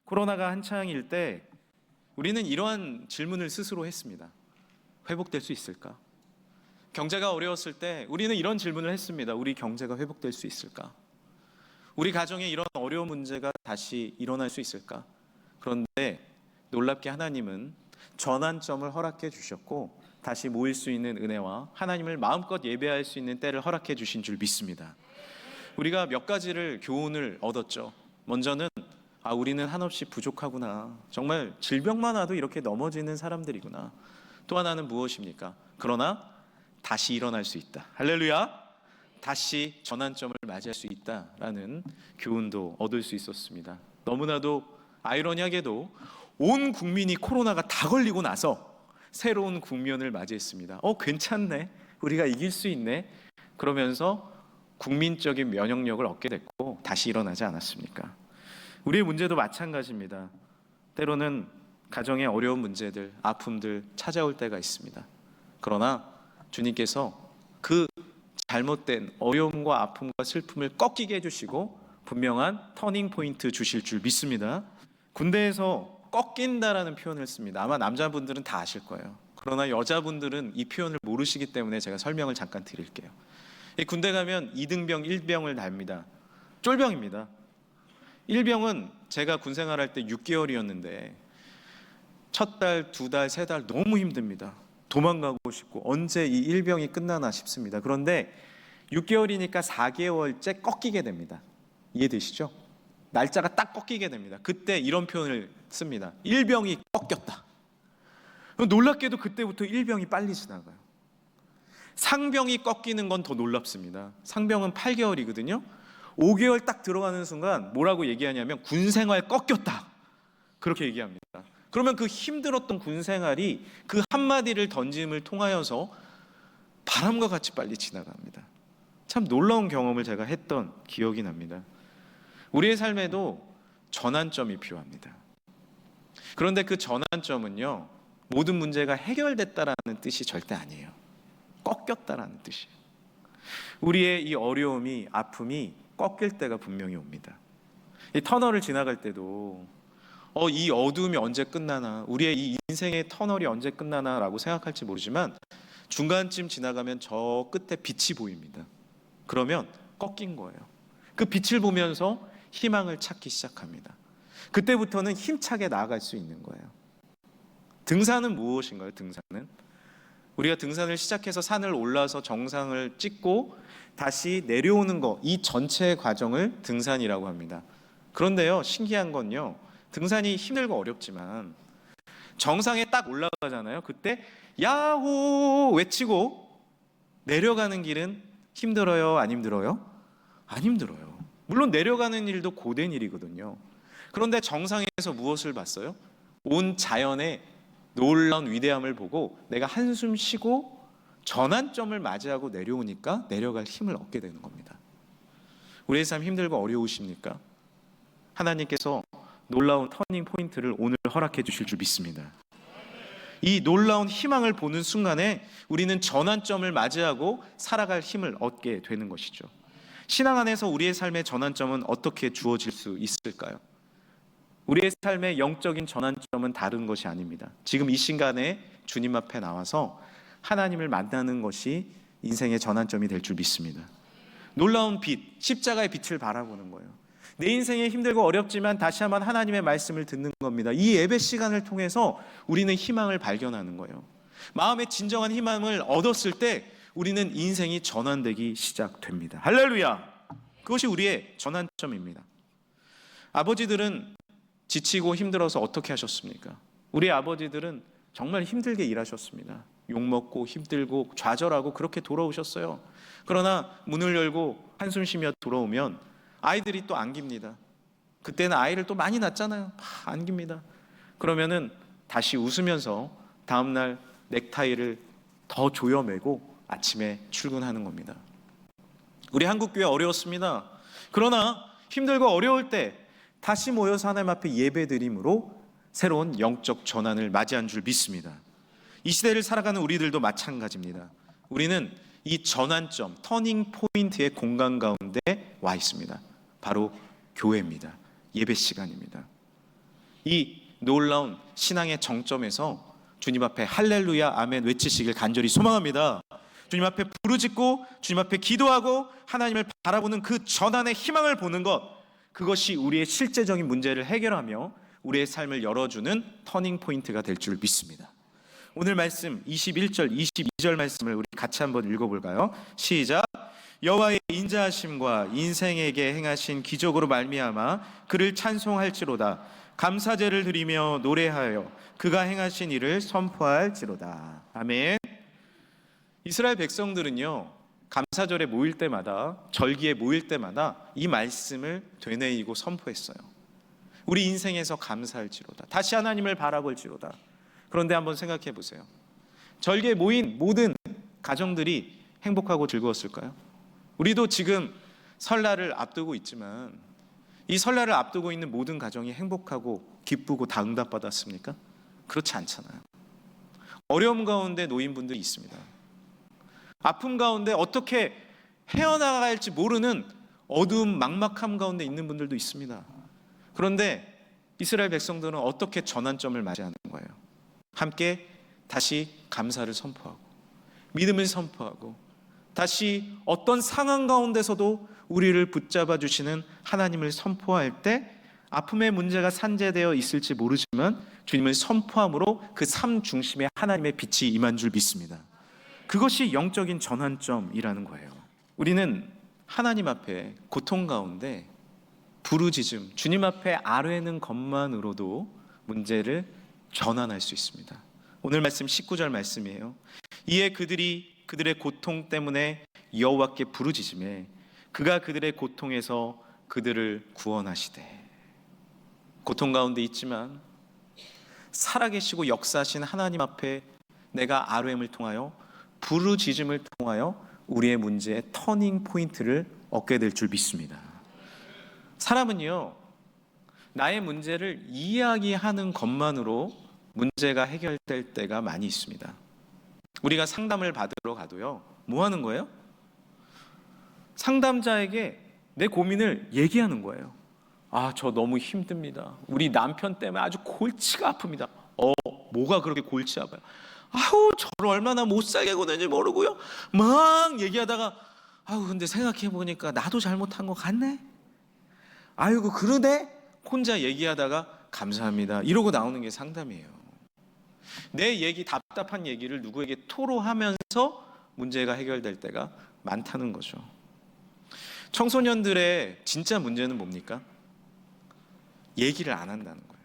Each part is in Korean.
코로나가 한창일 때 우리는 이러한 질문을 스스로 했습니다. 회복될 수 있을까? 경제가 어려웠을 때 우리는 이런 질문을 했습니다. 우리 경제가 회복될 수 있을까? 우리 가정에 이런 어려운 문제가 다시 일어날 수 있을까? 그런데 놀랍게 하나님은 전환점을 허락해 주셨고 다시 모일 수 있는 은혜와 하나님을 마음껏 예배할 수 있는 때를 허락해 주신 줄 믿습니다. 우리가 몇 가지를 교훈을 얻었죠. 먼저는 우리는 한없이 부족하구나. 정말 질병만 와도 이렇게 넘어지는 사람들이구나. 또 하나는 무엇입니까? 그러나 다시 일어날 수 있다. 할렐루야. 다시 전환점을 맞이할 수 있다라는 교훈도 얻을 수 있었습니다. 너무나도 아이러니하게도 온 국민이 코로나가 다 걸리고 나서 새로운 국면을 맞이했습니다. 괜찮네. 우리가 이길 수 있네. 그러면서 국민적인 면역력을 얻게 됐고 다시 일어나지 않았습니까? 우리의 문제도 마찬가지입니다. 때로는 가정의 어려운 문제들, 아픔들 찾아올 때가 있습니다. 그러나 주님께서 그 잘못된 어려움과 아픔과 슬픔을 꺾이게 해주시고 분명한 터닝 포인트 주실 줄 믿습니다. 군대에서 꺾인다라는 표현을 씁니다. 아마 남자분들은 다 아실 거예요. 그러나 여자분들은 이 표현을 모르시기 때문에 제가 설명을 잠깐 드릴게요. 군대 가면 2등병, 1병을 답니다. 쫄병입니다. 1병은 제가 군 생활할 때 6개월이었는데 첫 달, 두 달, 세 달 너무 힘듭니다. 도망가고 싶고 언제 이 1병이 끝나나 싶습니다. 그런데 6개월이니까 4개월째 꺾이게 됩니다. 이해되시죠? 날짜가 딱 꺾이게 됩니다. 그때 이런 표현을 씁니다. 1병이 꺾였다. 놀랍게도 그때부터 1병이 빨리 지나가요. 상병이 꺾이는 건 더 놀랍습니다. 상병은 8개월이거든요. 5개월 딱 들어가는 순간 뭐라고 얘기하냐면 군생활 꺾였다. 그렇게 얘기합니다. 그러면 그 힘들었던 군생활이 그 한마디를 던짐을 통하여서 바람과 같이 빨리 지나갑니다. 참 놀라운 경험을 제가 했던 기억이 납니다. 우리의 삶에도 전환점이 필요합니다. 그런데 그 전환점은요, 모든 문제가 해결됐다라는 뜻이 절대 아니에요. 꺾였다라는 뜻이에요. 우리의 이 어려움이, 아픔이 꺾일 때가 분명히 옵니다. 이 터널을 지나갈 때도 이 어두움이 언제 끝나나, 우리의 이 인생의 터널이 언제 끝나나 라고 생각할지 모르지만 중간쯤 지나가면 저 끝에 빛이 보입니다. 그러면 꺾인 거예요. 그 빛을 보면서 희망을 찾기 시작합니다. 그때부터는 힘차게 나아갈 수 있는 거예요. 등산은 무엇인가요? 등산은 우리가 등산을 시작해서 산을 올라서 정상을 찍고 다시 내려오는 거, 이 전체 과정을 등산이라고 합니다. 그런데요, 신기한 건요, 등산이 힘들고 어렵지만 정상에 딱 올라가잖아요. 그때 야호 외치고 내려가는 길은 힘들어요? 안 힘들어요? 안 힘들어요. 물론 내려가는 일도 고된 일이거든요. 그런데 정상에서 무엇을 봤어요? 온 자연의 놀라운 위대함을 보고 내가 한숨 쉬고 전환점을 맞이하고 내려오니까 내려갈 힘을 얻게 되는 겁니다. 우리의 삶 힘들고 어려우십니까? 하나님께서 놀라운 터닝 포인트를 오늘 허락해 주실 줄 믿습니다. 이 놀라운 희망을 보는 순간에 우리는 전환점을 맞이하고 살아갈 힘을 얻게 되는 것이죠. 신앙 안에서 우리의 삶의 전환점은 어떻게 주어질 수 있을까요? 우리의 삶의 영적인 전환점은 다른 것이 아닙니다. 지금 이 시간에 주님 앞에 나와서 하나님을 만나는 것이 인생의 전환점이 될 줄 믿습니다. 놀라운 빛, 십자가의 빛을 바라보는 거예요. 내 인생에 힘들고 어렵지만 다시 한번 하나님의 말씀을 듣는 겁니다. 이 예배 시간을 통해서 우리는 희망을 발견하는 거예요. 마음의 진정한 희망을 얻었을 때 우리는 인생이 전환되기 시작됩니다. 할렐루야! 그것이 우리의 전환점입니다. 아버지들은 지치고 힘들어서 어떻게 하셨습니까? 우리 아버지들은 정말 힘들게 일하셨습니다. 욕먹고 힘들고 좌절하고 그렇게 돌아오셨어요. 그러나 문을 열고 한숨 쉬며 돌아오면 아이들이 또 안깁니다. 그때는 아이를 또 많이 낳잖아요. 안깁니다. 그러면은 다시 웃으면서 다음날 넥타이를 더 조여매고 아침에 출근하는 겁니다. 우리 한국교회 어려웠습니다. 그러나 힘들고 어려울 때 다시 모여서 하나님 앞에 예배드림으로 새로운 영적 전환을 맞이한 줄 믿습니다. 이 시대를 살아가는 우리들도 마찬가지입니다. 우리는 이 전환점, 터닝 포인트의 공간 가운데 와 있습니다. 바로 교회입니다. 예배 시간입니다. 이 놀라운 신앙의 정점에서 주님 앞에 할렐루야 아멘 외치시길 간절히 소망합니다. 주님 앞에 부르짖고 주님 앞에 기도하고 하나님을 바라보는 그 전환의 희망을 보는 것, 그것이 우리의 실제적인 문제를 해결하며 우리의 삶을 열어주는 터닝 포인트가 될 줄 믿습니다. 오늘 말씀 21절 22절 말씀을 우리 같이 한번 읽어볼까요? 시작. 여호와의 인자하심과 인생에게 행하신 기적으로 말미암아 그를 찬송할지로다. 감사제를 드리며 노래하여 그가 행하신 일을 선포할지로다. 아멘. 이스라엘 백성들은요, 감사절에 모일 때마다, 절기에 모일 때마다 이 말씀을 되뇌이고 선포했어요. 우리 인생에서 감사할지로다. 다시 하나님을 바라볼지로다. 그런데 한번 생각해 보세요. 절기에 모인 모든 가정들이 행복하고 즐거웠을까요? 우리도 지금 설날을 앞두고 있지만 이 설날을 앞두고 있는 모든 가정이 행복하고 기쁘고 다 응답받았습니까? 그렇지 않잖아요. 어려움 가운데 놓인 분들이 있습니다. 아픔 가운데 어떻게 헤어나갈지 모르는 어두움 막막함 가운데 있는 분들도 있습니다. 그런데 이스라엘 백성들은 어떻게 전환점을 맞이하는 거예요? 함께 다시 감사를 선포하고 믿음을 선포하고 다시 어떤 상황 가운데서도 우리를 붙잡아 주시는 하나님을 선포할 때 아픔의 문제가 산재되어 있을지 모르지만 주님을 선포함으로 그 삶 중심에 하나님의 빛이 임한 줄 믿습니다. 그것이 영적인 전환점이라는 거예요. 우리는 하나님 앞에 고통 가운데 부르짖음, 주님 앞에 아뢰는 것만으로도 문제를 전환할 수 있습니다. 오늘 말씀 19절 말씀이에요. 이에 그들이 그들의 고통 때문에 여호와께 부르짖음에 그가 그들의 고통에서 그들을 구원하시되. 고통 가운데 있지만 살아계시고 역사하신 하나님 앞에 내가 아뢰음을 통하여 부르짖음을 통하여 우리의 문제의 터닝 포인트를 얻게 될 줄 믿습니다. 사람은요, 나의 문제를 이야기하는 것만으로 문제가 해결될 때가 많이 있습니다. 우리가 상담을 받으러 가도요, 뭐 하는 거예요? 상담자에게 내 고민을 얘기하는 거예요. 아, 저 너무 힘듭니다. 우리 남편 때문에 아주 골치가 아픕니다. 뭐가 그렇게 골치 아파요? 아우, 저를 얼마나 못 살게 구는지 모르고요. 막 얘기하다가 근데 생각해 보니까 나도 잘못한 것 같네. 아이고 그러네. 혼자 얘기하다가 감사합니다 이러고 나오는 게 상담이에요. 내 얘기, 답답한 얘기를 누구에게 토로하면서 문제가 해결될 때가 많다는 거죠. 청소년들의 진짜 문제는 뭡니까? 얘기를 안 한다는 거예요.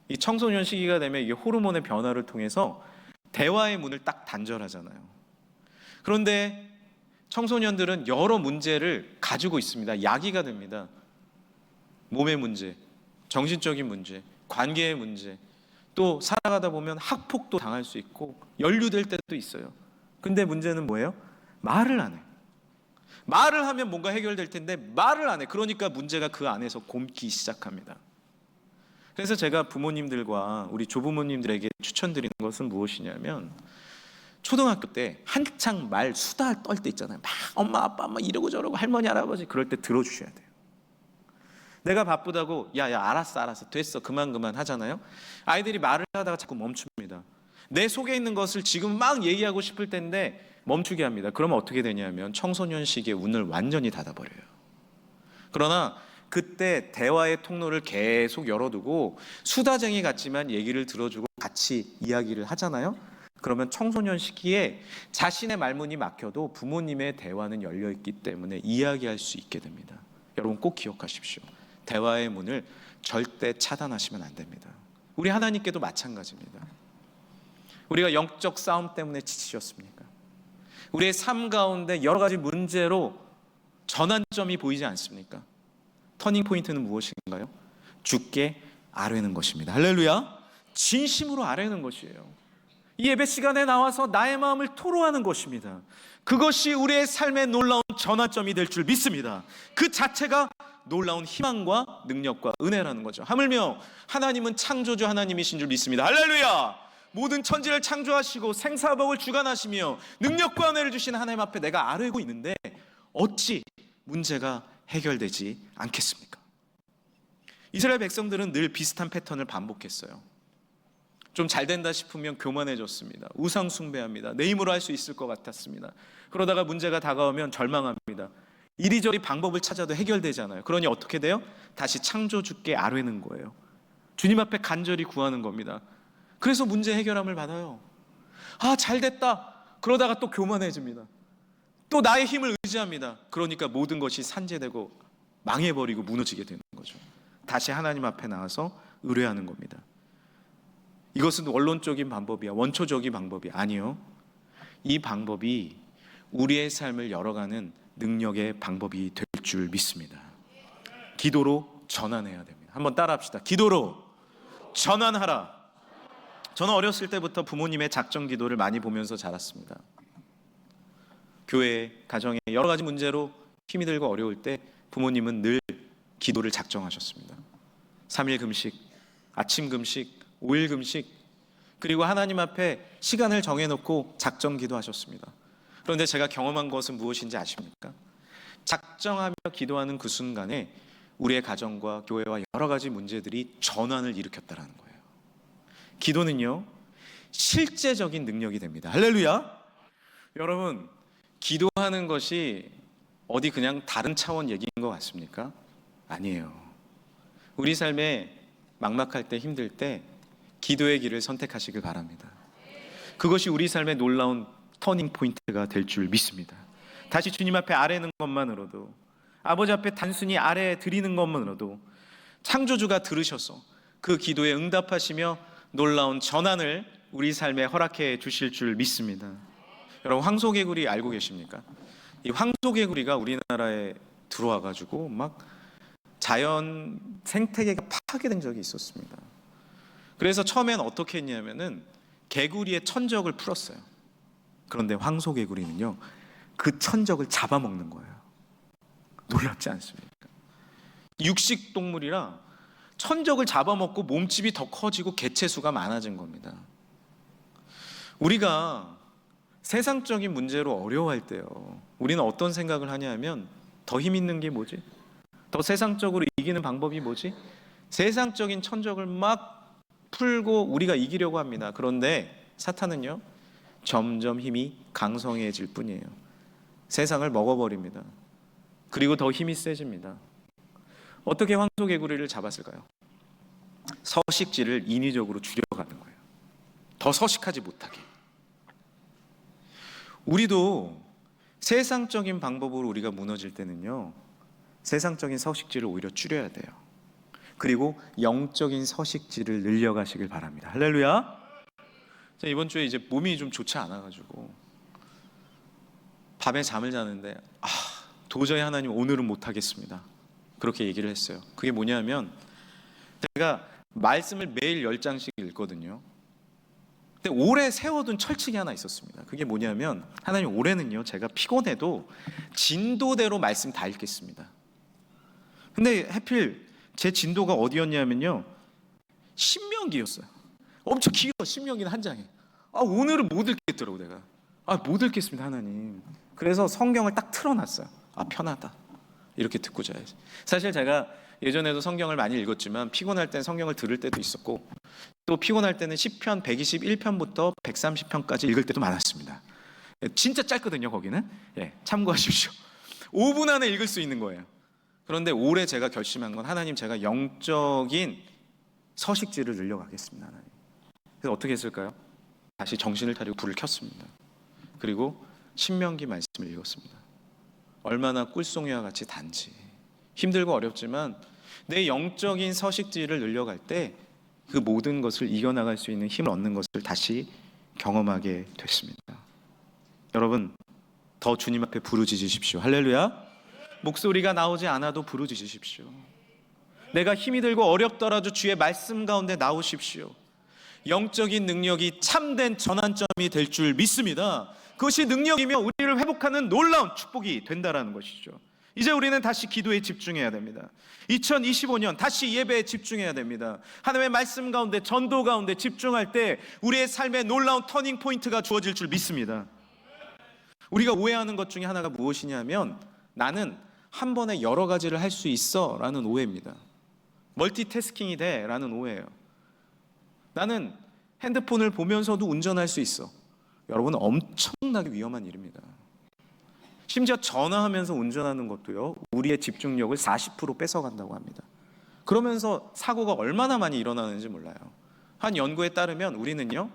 이 청소년 시기가 되면 이게 호르몬의 변화를 통해서 대화의 문을 딱 단절하잖아요. 그런데 청소년들은 여러 문제를 가지고 있습니다. 야기가 됩니다. 몸의 문제, 정신적인 문제, 관계의 문제, 또 살아가다 보면 학폭도 당할 수 있고 연루될 때도 있어요. 근데 문제는 뭐예요? 말을 안 해. 말을 하면 뭔가 해결될 텐데 말을 안 해. 그러니까 문제가 그 안에서 곪기 시작합니다. 그래서 제가 부모님들과 우리 조부모님들에게 추천드리는 것은 무엇이냐면, 초등학교 때 한창 말 수다 떨 때 있잖아요. 막 엄마 아빠 막 이러고 저러고 할머니 할아버지 그럴 때 들어주셔야 돼요. 내가 바쁘다고 야 알았어 됐어 그만 하잖아요. 아이들이 말을 하다가 자꾸 멈춥니다. 내 속에 있는 것을 지금 막 얘기하고 싶을 텐데 멈추게 합니다. 그러면 어떻게 되냐면 청소년 시기에 문을 완전히 닫아버려요. 그러나 그때 대화의 통로를 계속 열어두고 수다쟁이 같지만 얘기를 들어주고 같이 이야기를 하잖아요. 그러면 청소년 시기에 자신의 말문이 막혀도 부모님의 대화는 열려있기 때문에 이야기할 수 있게 됩니다. 여러분 꼭 기억하십시오. 대화의 문을 절대 차단하시면 안 됩니다. 우리 하나님께도 마찬가지입니다. 우리가 영적 싸움 때문에 지치셨습니까? 우리의 삶 가운데 여러 가지 문제로 전환점이 보이지 않습니까? 터닝 포인트는 무엇인가요? 주께 아뢰는 것입니다. 할렐루야. 진심으로 아뢰는 것이에요. 이 예배 시간에 나와서 나의 마음을 토로하는 것입니다. 그것이 우리의 삶의 놀라운 전환점이 될 줄 믿습니다. 그 자체가 놀라운 희망과 능력과 은혜라는 거죠. 하물며 하나님은 창조주 하나님이신 줄 믿습니다. 할렐루야. 모든 천지를 창조하시고 생사복을 주관하시며 능력과 은혜를 주신 하나님 앞에 내가 아뢰고 있는데 어찌 문제가 해결되지 않겠습니까? 이스라엘 백성들은 늘 비슷한 패턴을 반복했어요. 좀 잘 된다 싶으면 교만해졌습니다. 우상 숭배합니다. 내 힘으로 할 수 있을 것 같았습니다. 그러다가 문제가 다가오면 절망합니다. 이리저리 방법을 찾아도 해결되잖아요. 그러니 어떻게 돼요? 다시 창조주께 아뢰는 거예요. 주님 앞에 간절히 구하는 겁니다. 그래서 문제 해결함을 받아요. 잘 됐다. 그러다가 또 교만해집니다. 또 나의 힘을 의지합니다. 그러니까 모든 것이 산재되고 망해버리고 무너지게 되는 거죠. 다시 하나님 앞에 나와서 의뢰하는 겁니다. 이것은 원론적인 방법이야, 원초적인 방법이 아니요. 이 방법이 우리의 삶을 열어가는 능력의 방법이 될 줄 믿습니다. 기도로 전환해야 됩니다. 한번 따라합시다. 기도로 전환하라. 저는 어렸을 때부터 부모님의 작정 기도를 많이 보면서 자랐습니다. 교회, 가정에 여러 가지 문제로 힘이 들고 어려울 때 부모님은 늘 기도를 작정하셨습니다. 3일 금식, 아침 금식, 5일 금식, 그리고 하나님 앞에 시간을 정해놓고 작정 기도하셨습니다. 그런데 제가 경험한 것은 무엇인지 아십니까? 작정하며 기도하는 그 순간에 우리의 가정과 교회와 여러 가지 문제들이 전환을 일으켰다는 거예요. 기도는요, 실제적인 능력이 됩니다. 할렐루야! 여러분, 기도하는 것이 어디 그냥 다른 차원 얘기인 것 같습니까? 아니에요. 우리 삶에 막막할 때, 힘들 때 기도의 길을 선택하시길 바랍니다. 그것이 우리 삶의 놀라운 터닝 포인트가 될 줄 믿습니다. 다시 주님 앞에 아뢰는 것만으로도, 아버지 앞에 단순히 아뢰 드리는 것만으로도 창조주가 들으셔서 그 기도에 응답하시며 놀라운 전환을 우리 삶에 허락해 주실 줄 믿습니다. 여러분, 황소개구리 알고 계십니까? 이 황소개구리가 우리나라에 들어와가지고 막 자연 생태계가 파괴된 적이 있었습니다. 그래서 처음엔 어떻게 했냐면은 개구리의 천적을 풀었어요. 그런데 황소개구리는요, 그 천적을 잡아먹는 거예요. 놀랍지 않습니까? 육식 동물이라 천적을 잡아먹고 몸집이 더 커지고 개체수가 많아진 겁니다. 우리가 세상적인 문제로 어려워할 때요, 우리는 어떤 생각을 하냐면 더 힘 있는 게 뭐지? 더 세상적으로 이기는 방법이 뭐지? 세상적인 천적을 막 풀고 우리가 이기려고 합니다. 그런데 사탄은요, 점점 힘이 강성해질 뿐이에요. 세상을 먹어버립니다. 그리고 더 힘이 세집니다. 어떻게 황소개구리를 잡았을까요? 서식지를 인위적으로 줄여가는 거예요. 더 서식하지 못하게. 우리도 세상적인 방법으로 우리가 무너질 때는요, 세상적인 서식지를 오히려 줄여야 돼요. 그리고 영적인 서식지를 늘려가시길 바랍니다. 할렐루야. 이번 주에 이제 몸이 좀 좋지 않아가지고 밤에 잠을 자는데 도저히 하나님 오늘은 못하겠습니다. 그렇게 얘기를 했어요. 그게 뭐냐면 제가 말씀을 매일 10장씩 읽거든요. 근데 오래 세워둔 철칙이 하나 있었습니다. 그게 뭐냐면, 하나님 올해는요, 제가 피곤해도 진도대로 말씀 다 읽겠습니다. 근데 하필 제 진도가 어디였냐면요, 신명기였어요. 엄청 길어. 신명기는 한 장에. 오늘은 못 읽겠더라고. 내가 못 읽겠습니다 하나님. 그래서 성경을 딱 틀어놨어요. 편하다, 이렇게 듣고 자야지. 사실 제가 예전에도 성경을 많이 읽었지만 피곤할 땐 성경을 들을 때도 있었고, 또 피곤할 때는 시편 121편부터 130편까지 읽을 때도 많았습니다. 진짜 짧거든요. 거기는 참고하십시오. 5분 안에 읽을 수 있는 거예요. 그런데 올해 제가 결심한 건, 하나님, 제가 영적인 서식지를 늘려가겠습니다 하나님. 그래서 어떻게 했을까요? 다시 정신을 차리고 불을 켰습니다. 그리고 신명기 말씀을 읽었습니다. 얼마나 꿀송이와 같이 단지, 힘들고 어렵지만 내 영적인 서식지를 늘려갈 때 그 모든 것을 이겨나갈 수 있는 힘을 얻는 것을 다시 경험하게 됐습니다. 여러분, 더 주님 앞에 부르짖으십시오. 할렐루야. 목소리가 나오지 않아도 부르짖으십시오. 내가 힘이 들고 어렵더라도 주의 말씀 가운데 나오십시오. 영적인 능력이 참된 전환점이 될 줄 믿습니다. 그것이 능력이며 우리를 회복하는 놀라운 축복이 된다라는 것이죠. 이제 우리는 다시 기도에 집중해야 됩니다. 2025년 다시 예배에 집중해야 됩니다. 하나님의 말씀 가운데, 전도 가운데 집중할 때 우리의 삶에 놀라운 터닝 포인트가 주어질 줄 믿습니다. 우리가 오해하는 것 중에 하나가 무엇이냐면, 나는 한 번에 여러 가지를 할 수 있어 라는 오해입니다. 멀티태스킹이 돼 라는 오해예요. 나는 핸드폰을 보면서도 운전할 수 있어. 여러분, 엄청나게 위험한 일입니다. 심지어 전화하면서 운전하는 것도요, 우리의 집중력을 40% 뺏어간다고 합니다. 그러면서 사고가 얼마나 많이 일어나는지 몰라요. 한 연구에 따르면 우리는요,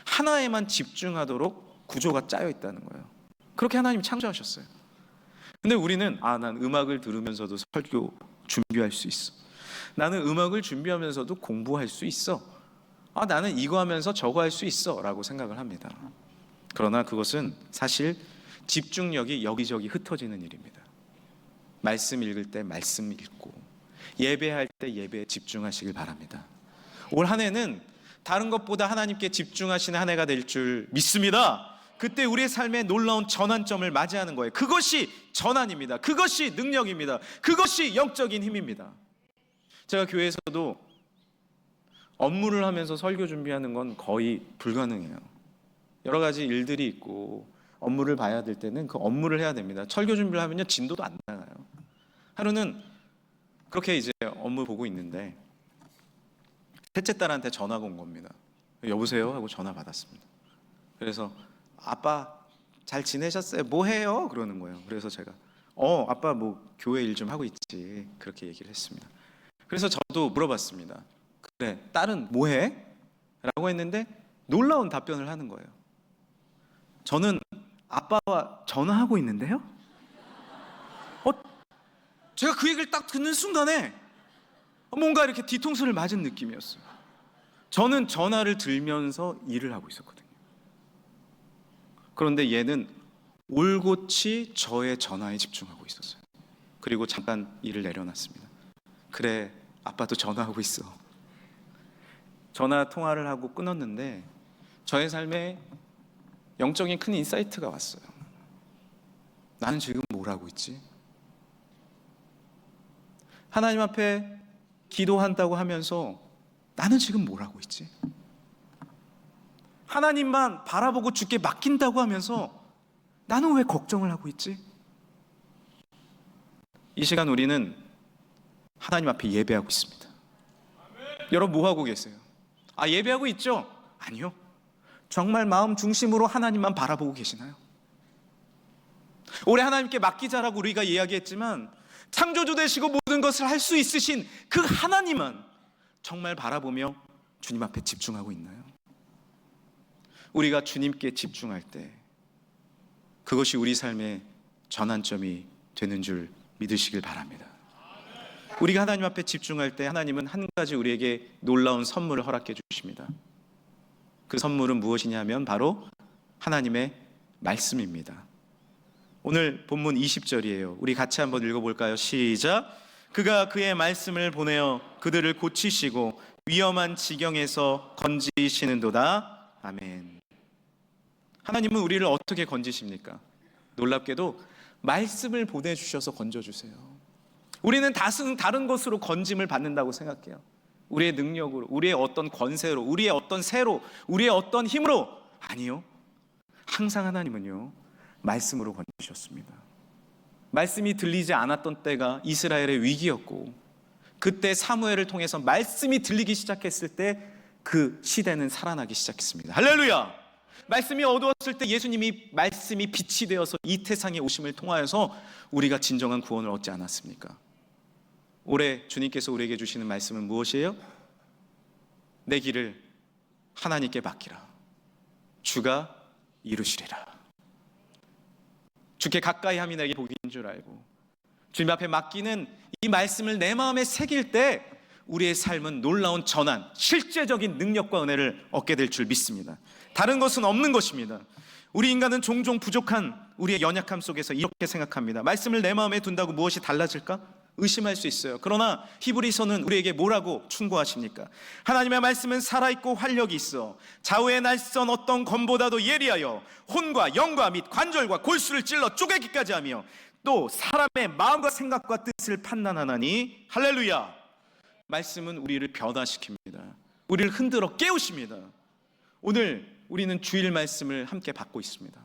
하나에만 집중하도록 구조가 짜여 있다는 거예요. 그렇게 하나님이 창조하셨어요. 근데 우리는 난 음악을 들으면서도 설교 준비할 수 있어. 나는 음악을 준비하면서도 공부할 수 있어. 나는 이거 하면서 저거 할 수 있어 라고 생각을 합니다. 그러나 그것은 사실 집중력이 여기저기 흩어지는 일입니다. 말씀 읽을 때 말씀 읽고, 예배할 때 예배에 집중하시길 바랍니다. 올 한 해는 다른 것보다 하나님께 집중하시는 한 해가 될 줄 믿습니다. 그때 우리의 삶에 놀라운 전환점을 맞이하는 거예요. 그것이 전환입니다. 그것이 능력입니다. 그것이 영적인 힘입니다. 제가 교회에서도 업무를 하면서 설교 준비하는 건 거의 불가능해요. 여러 가지 일들이 있고 업무를 봐야 될 때는 그 업무를 해야 됩니다. 설교 준비를 하면요, 진도도 안 나가요. 하루는 그렇게 이제 업무 보고 있는데 셋째 딸한테 전화가 온 겁니다. 여보세요? 하고 전화 받았습니다. 그래서 아빠 잘 지내셨어요? 뭐 해요? 그러는 거예요. 그래서 제가 아빠 뭐 교회 일 좀 하고 있지, 그렇게 얘기를 했습니다. 그래서 저도 물어봤습니다. 그래, 딸은 뭐 해? 라고 했는데 놀라운 답변을 하는 거예요. 저는 아빠와 전화하고 있는데요? 제가 그 얘기를 딱 듣는 순간에 뭔가 이렇게 뒤통수를 맞은 느낌이었어요. 저는 전화를 들면서 일을 하고 있었거든요. 그런데 얘는 올곧이 저의 전화에 집중하고 있었어요. 그리고 잠깐 일을 내려놨습니다. 그래, 아빠도 전화하고 있어. 전화 통화를 하고 끊었는데 저의 삶에 영적인 큰 인사이트가 왔어요. 나는 지금 뭘 하고 있지? 하나님 앞에 기도한다고 하면서 나는 지금 뭘 하고 있지? 하나님만 바라보고 주께 맡긴다고 하면서 나는 왜 걱정을 하고 있지? 이 시간 우리는 하나님 앞에 예배하고 있습니다. 여러분, 뭐 하고 계세요? 예배하고 있죠? 아니요. 정말 마음 중심으로 하나님만 바라보고 계시나요? 올해 하나님께 맡기자라고 우리가 이야기했지만 창조주 되시고 모든 것을 할 수 있으신 그 하나님만 정말 바라보며 주님 앞에 집중하고 있나요? 우리가 주님께 집중할 때 그것이 우리 삶의 전환점이 되는 줄 믿으시길 바랍니다. 우리가 하나님 앞에 집중할 때 하나님은 한 가지 우리에게 놀라운 선물을 허락해 주십니다. 그 선물은 무엇이냐면 바로 하나님의 말씀입니다. 오늘 본문 20절이에요. 우리 같이 한번 읽어볼까요? 시작. 그가 그의 말씀을 보내어 그들을 고치시고 위험한 지경에서 건지시는도다. 아멘. 하나님은 우리를 어떻게 건지십니까? 놀랍게도 말씀을 보내주셔서 건져주세요. 우리는 다른 것으로 건짐을 받는다고 생각해요. 우리의 능력으로, 우리의 어떤 권세로, 우리의 어떤 새로, 우리의 어떤 힘으로. 아니요, 항상 하나님은요 말씀으로 건지셨습니다. 말씀이 들리지 않았던 때가 이스라엘의 위기였고, 그때 사무엘을 통해서 말씀이 들리기 시작했을 때 그 시대는 살아나기 시작했습니다. 할렐루야! 말씀이 어두웠을 때 예수님이 말씀이 빛이 되어서 이 태상에 오심을 통하여서 우리가 진정한 구원을 얻지 않았습니까? 올해 주님께서 우리에게 주시는 말씀은 무엇이에요? 내 길을 하나님께 맡기라. 주가 이루시리라. 주께 가까이 함이 내게 복인 줄 알고 주님 앞에 맡기는 이 말씀을 내 마음에 새길 때 우리의 삶은 놀라운 전환, 실제적인 능력과 은혜를 얻게 될 줄 믿습니다. 다른 것은 없는 것입니다. 우리 인간은 종종 부족한 우리의 연약함 속에서 이렇게 생각합니다. 말씀을 내 마음에 둔다고 무엇이 달라질까? 의심할 수 있어요. 그러나 히브리서는 우리에게 뭐라고 충고하십니까? 하나님의 말씀은 살아있고 활력이 있어 좌우에 날선 어떤 검보다도 예리하여 혼과 영과 및 관절과 골수를 찔러 쪼개기까지 하며 또 사람의 마음과 생각과 뜻을 판단하나니 할렐루야. 말씀은 우리를 변화시킵니다. 우리를 흔들어 깨우십니다. 오늘 우리는 주일 말씀을 함께 받고 있습니다.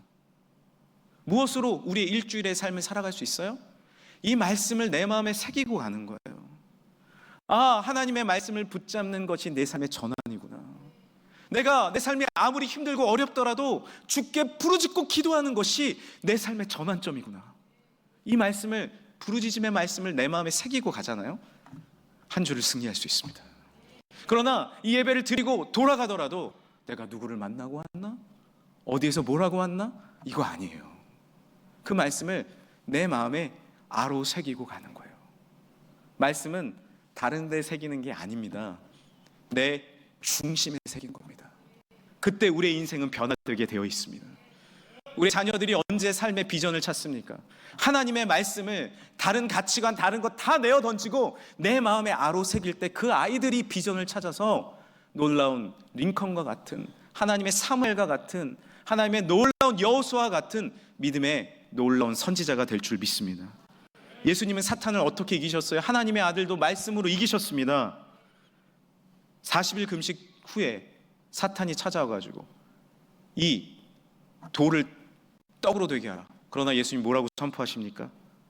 무엇으로 우리의 일주일의 삶을 살아갈 수 있어요? 이 말씀을 내 마음에 새기고 가는 거예요. 아, 하나님의 말씀을 붙잡는 것이 내 삶의 전환이구나. 내가 내 삶이 아무리 힘들고 어렵더라도 주께 부르짖고 기도하는 것이 내 삶의 전환점이구나. 이 말씀을, 부르짖음의 말씀을 내 마음에 새기고 가잖아요. 한 주를 승리할 수 있습니다. 그러나 이 예배를 드리고 돌아가더라도 내가 누구를 만나고 왔나? 어디에서 뭐라고 왔나? 이거 아니에요. 그 말씀을 내 마음에 아로 새기고 가는 거예요. 말씀은 다른 데 새기는 게 아닙니다. 내 중심에 새긴 겁니다. 그때 우리의 인생은 변화되게 되어 있습니다. 우리 자녀들이 언제 삶의 비전을 찾습니까? 하나님의 말씀을 다른 가치관, 다른 것 다 내어 던지고 내 마음에 아로 새길 때 그 아이들이 비전을 찾아서 놀라운 링컨과 같은, 하나님의 사무엘과 같은, 하나님의 놀라운 여호수아와 같은 믿음의 놀라운 선지자가 될 줄 믿습니다. 예수님은 사탄을 어떻게 이기셨어요? 하나님의 아들도 말씀으로 이기셨습니다. 40일 금식 후에 사탄이 찾아와가지고 이 돌을 떡으로 되게 하라. 그러나 예수님 뭐라고 선포하십니까?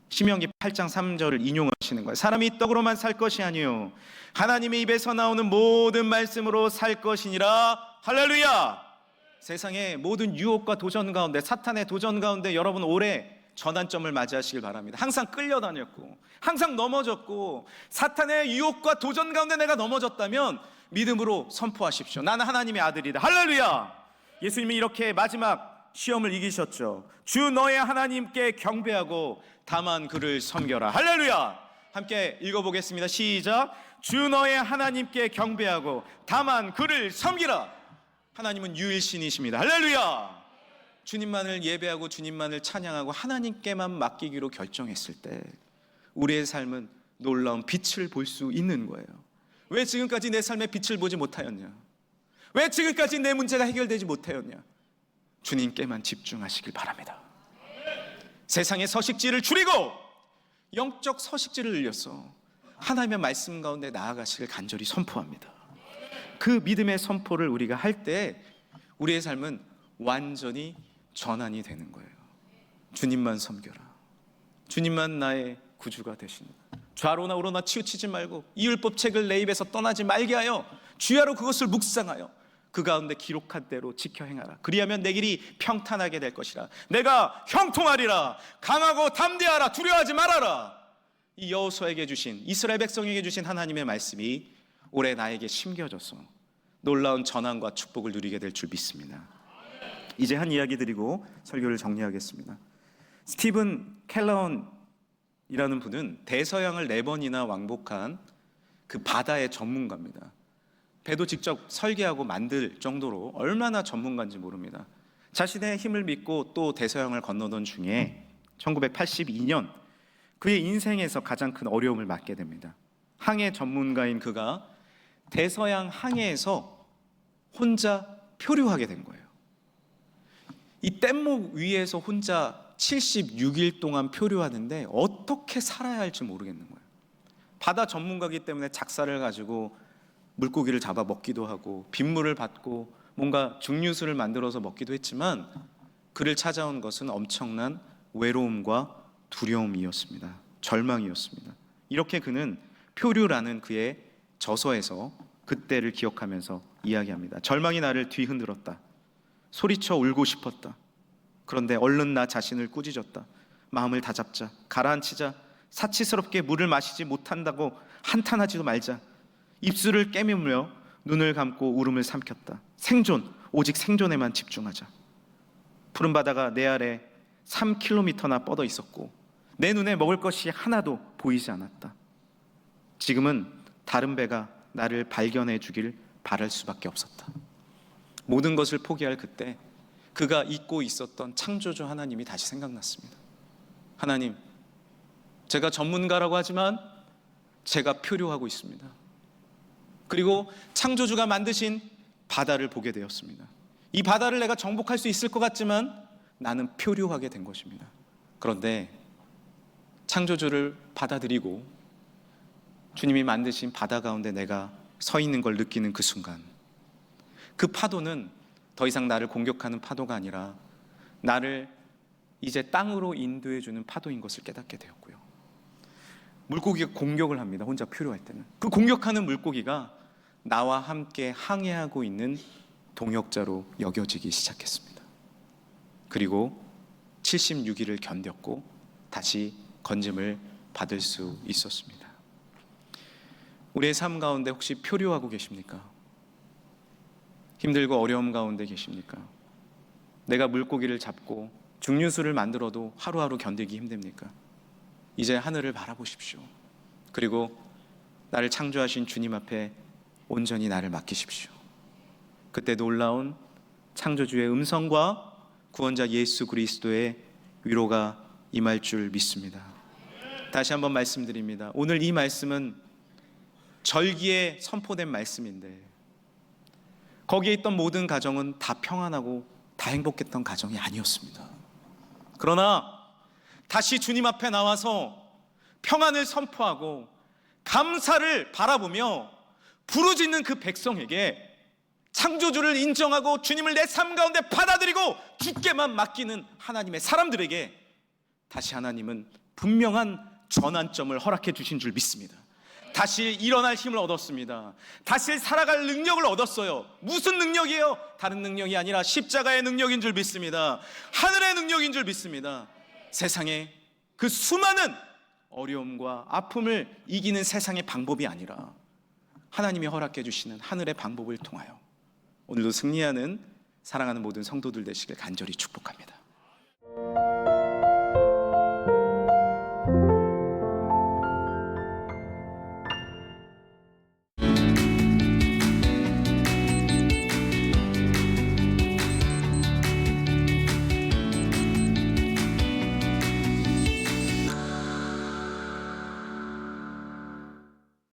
신명기 8장 3절을 인용하시는 거예요. 사람이 떡으로만 살 것이 아니요 하나님의 입에서 나오는 모든 말씀으로 살 것이니라. 할렐루야. 세상의 모든 유혹과 도전 가운데, 사탄의 도전 가운데 여러분 올해 전환점을 맞이하시길 바랍니다. 항상 끌려다녔고 항상 넘어졌고 사탄의 유혹과 도전 가운데 내가 넘어졌다면 믿음으로 선포하십시오. 나는 하나님의 아들이다. 할렐루야. 예수님이 이렇게 마지막 시험을 이기셨죠. 주 너의 하나님께 경배하고 다만 그를 섬겨라. 할렐루야. 함께 읽어보겠습니다. 시작. 주 너의 하나님께 경배하고 다만 그를 섬기라. 하나님은 유일신이십니다. 할렐루야. 주님만을 예배하고 주님만을 찬양하고 하나님께만 맡기기로 결정했을 때 우리의 삶은 놀라운 빛을 볼 수 있는 거예요. 왜 지금까지 내 삶에 빛을 보지 못하였냐? 왜 지금까지 내 문제가 해결되지 못하였냐? 주님께만 집중하시길 바랍니다. 세상의 서식지를 줄이고 영적 서식지를 늘려서 하나님의 말씀 가운데 나아가시길 간절히 선포합니다. 그 믿음의 선포를 우리가 할 때 우리의 삶은 완전히 전환이 되는 거예요. 주님만 섬겨라. 주님만 나의 구주가 되신다. 좌로나 우로나 치우치지 말고 이율법책을 내 입에서 떠나지 말게 하여 주야로 그것을 묵상하여 그 가운데 기록한 대로 지켜 행하라. 그리하면 내 길이 평탄하게 될 것이라. 내가 형통하리라. 강하고 담대하라. 두려워하지 말아라. 이 여호수아에게 주신, 이스라엘 백성에게 주신 하나님의 말씀이 올해 나에게 심겨져서 놀라운 전환과 축복을 누리게 될 줄 믿습니다. 이제 한 이야기 드리고 설교를 정리하겠습니다. 스티븐 켈러원이라는 분은 대서양을 4번이나 왕복한 그 바다의 전문가입니다. 배도 직접 설계하고 만들 정도로 얼마나 전문가인지 모릅니다. 자신의 힘을 믿고 또 대서양을 건너던 중에 1982년 그의 인생에서 가장 큰 어려움을 맞게 됩니다. 항해 전문가인 그가 대서양 항해에서 혼자 표류하게 된 거예요. 이 뗏목 위에서 혼자 76일 동안 표류하는데 어떻게 살아야 할지 모르겠는 거예요. 바다 전문가이기 때문에 작사를 가지고 물고기를 잡아 먹기도 하고 빗물을 받고 뭔가 증류수를 만들어서 먹기도 했지만 그를 찾아온 것은 엄청난 외로움과 두려움이었습니다. 절망이었습니다. 이렇게 그는 표류라는 그의 저서에서 그때를 기억하면서 이야기합니다. 절망이 나를 뒤흔들었다. 소리쳐 울고 싶었다. 그런데 얼른 나 자신을 꾸짖었다. 마음을 다잡자. 가라앉히자. 사치스럽게 물을 마시지 못한다고 한탄하지도 말자. 입술을 깨물며 눈을 감고 울음을 삼켰다. 생존, 오직 생존에만 집중하자. 푸른 바다가 내 아래 3km나 뻗어 있었고 내 눈에 먹을 것이 하나도 보이지 않았다. 지금은 다른 배가 나를 발견해 주길 바랄 수밖에 없었다. 모든 것을 포기할 그때 그가 잊고 있었던 창조주 하나님이 다시 생각났습니다. 하나님, 제가 전문가라고 하지만 제가 표류하고 있습니다. 그리고 창조주가 만드신 바다를 보게 되었습니다. 이 바다를 내가 정복할 수 있을 것 같지만 나는 표류하게 된 것입니다. 그런데 창조주를 받아들이고 주님이 만드신 바다 가운데 내가 서 있는 걸 느끼는 그 순간, 그 파도는 더 이상 나를 공격하는 파도가 아니라 나를 이제 땅으로 인도해주는 파도인 것을 깨닫게 되었고요. 물고기가 공격을 합니다. 혼자 표류할 때는. 그 공격하는 물고기가 나와 함께 항해하고 있는 동역자로 여겨지기 시작했습니다. 그리고 76일을 견뎠고 다시 건짐을 받을 수 있었습니다. 우리의 삶 가운데 혹시 표류하고 계십니까? 힘들고 어려움 가운데 계십니까? 내가 물고기를 잡고 증류수를 만들어도 하루하루 견디기 힘듭니까? 이제 하늘을 바라보십시오. 그리고 나를 창조하신 주님 앞에 온전히 나를 맡기십시오. 그때 놀라운 창조주의 음성과 구원자 예수 그리스도의 위로가 임할 줄 믿습니다. 다시 한번 말씀드립니다. 오늘 이 말씀은 절기에 선포된 말씀인데 거기에 있던 모든 가정은 다 평안하고 다 행복했던 가정이 아니었습니다. 그러나 다시 주님 앞에 나와서 평안을 선포하고 감사를 바라보며 부르짖는 그 백성에게 창조주를 인정하고 주님을 내 삶 가운데 받아들이고 주께만 맡기는 하나님의 사람들에게 다시 하나님은 분명한 전환점을 허락해 주신 줄 믿습니다. 다시 일어날 힘을 얻었습니다. 다시 살아갈 능력을 얻었어요. 무슨 능력이에요? 다른 능력이 아니라 십자가의 능력인 줄 믿습니다. 하늘의 능력인 줄 믿습니다. 세상에 그 수많은 어려움과 아픔을 이기는 세상의 방법이 아니라 하나님이 허락해 주시는 하늘의 방법을 통하여 오늘도 승리하는 사랑하는 모든 성도들 되시길 간절히 축복합니다.